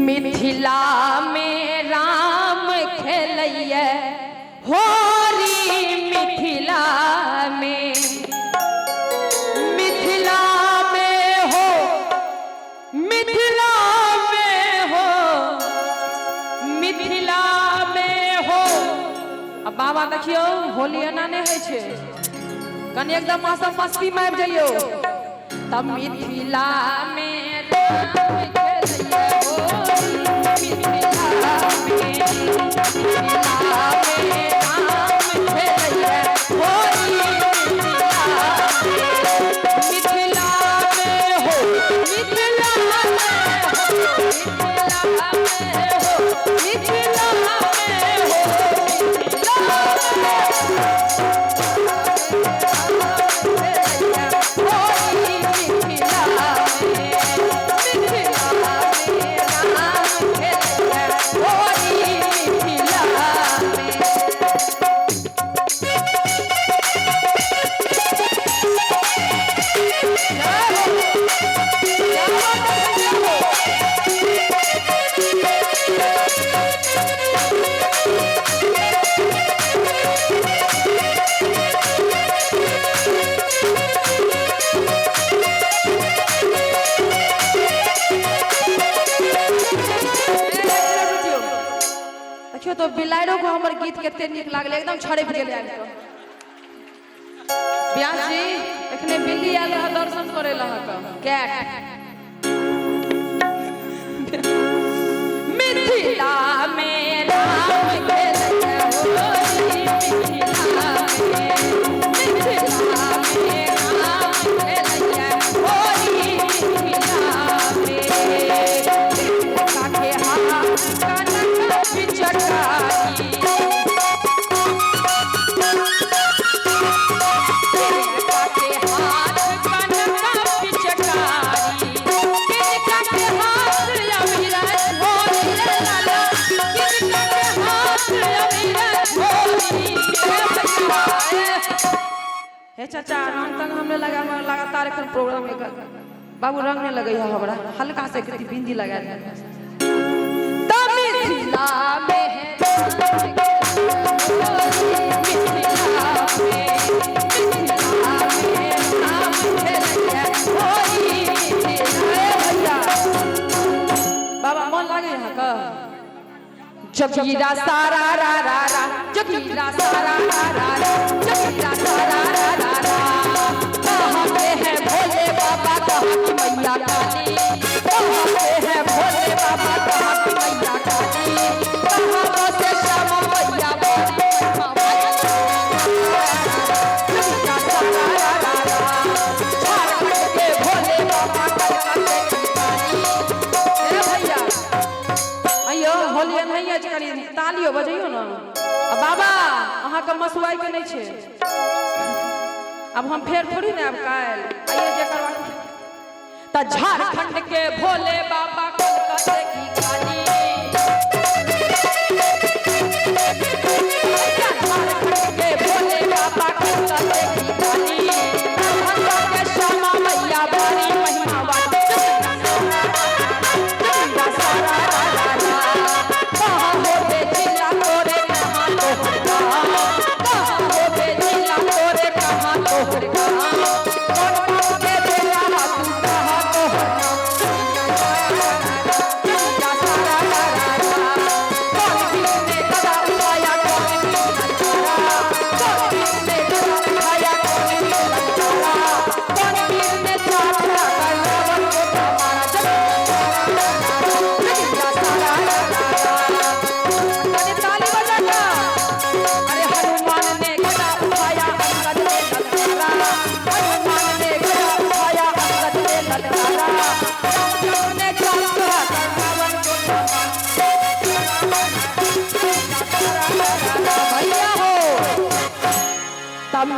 मिथिला में राम खेलैया होरी मिथिला में हो मिथिला में हो। अब बाबा देखियो होली एना नहीं है छे कनी एकदम मौसम मस्ती में आबि जाइयो तब मिथिला में राम तो बिलाड़ो को हमर गीत केते निक लागले एकदम छड़प गेल आइल तो ब्यास जी एखने बिल्ली आयल रहा दर्शन करे लहा कैट मिथिला में राम खेलैया होरी मिथिला में राम खेलैया होरी मिथिला में काके हाथ कानका पिचका चाचा रंग तंग हमने लगातार एखन प्रोग्राम में बाबू रंग ने लगे है हमरा हल्का से कितनी बिंदी लगा दे मिथिला में बाबा मन लगे है का जगीरा सारा रा रा रा जगीरा सारा रा रा रा जगीरा सारा रा रा रा कहाँ पे है भोले बाबा कहाँ की मैया काली कहाँ पे है भोले बाबा कहाँ की मैया काली कहाँ से श्यामा मैया जगीरा सारा रा रा रा झारखंड के भोले बाबा कलकत्ते की काली ए भैया अयो होली नहीं है करी तालियो बजइयो ना बाबा अहाँ का मसुआई के नहीं छे अब हम फेर थोड़ी ना अब काल आइए जे करवा त झारखंड के भोले बाबा कलकत्ते की काली झारखंड के भोले बाबा कलकत्ते की काली कलकत्ता के श्यामा मैया बड़ी महिमा वाली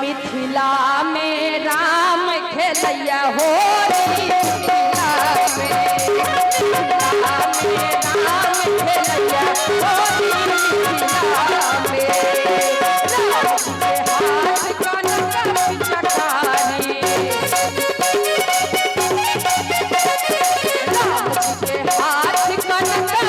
मिथिला में राम खेलैया होरी मिथिला में राम खेलैया होरी मिथिला में राम के हाथ कनका पिचकारी राम के हाथ कनका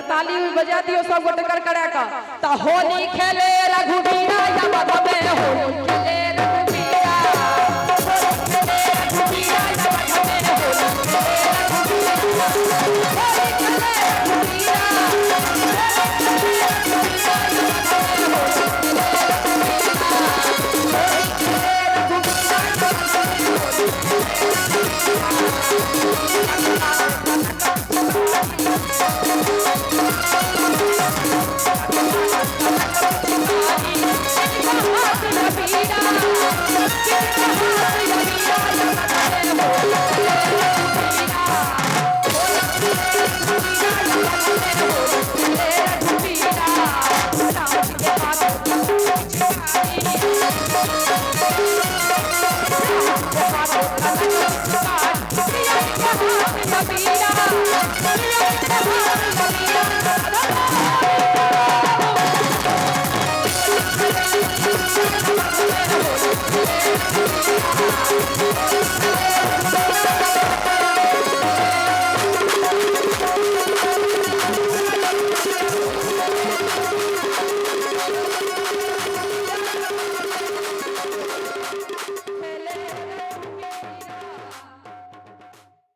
बार ताली बजा दियो सब गोटे कर करा का ता होली खेले रघुवीरा या बधवे होली खेले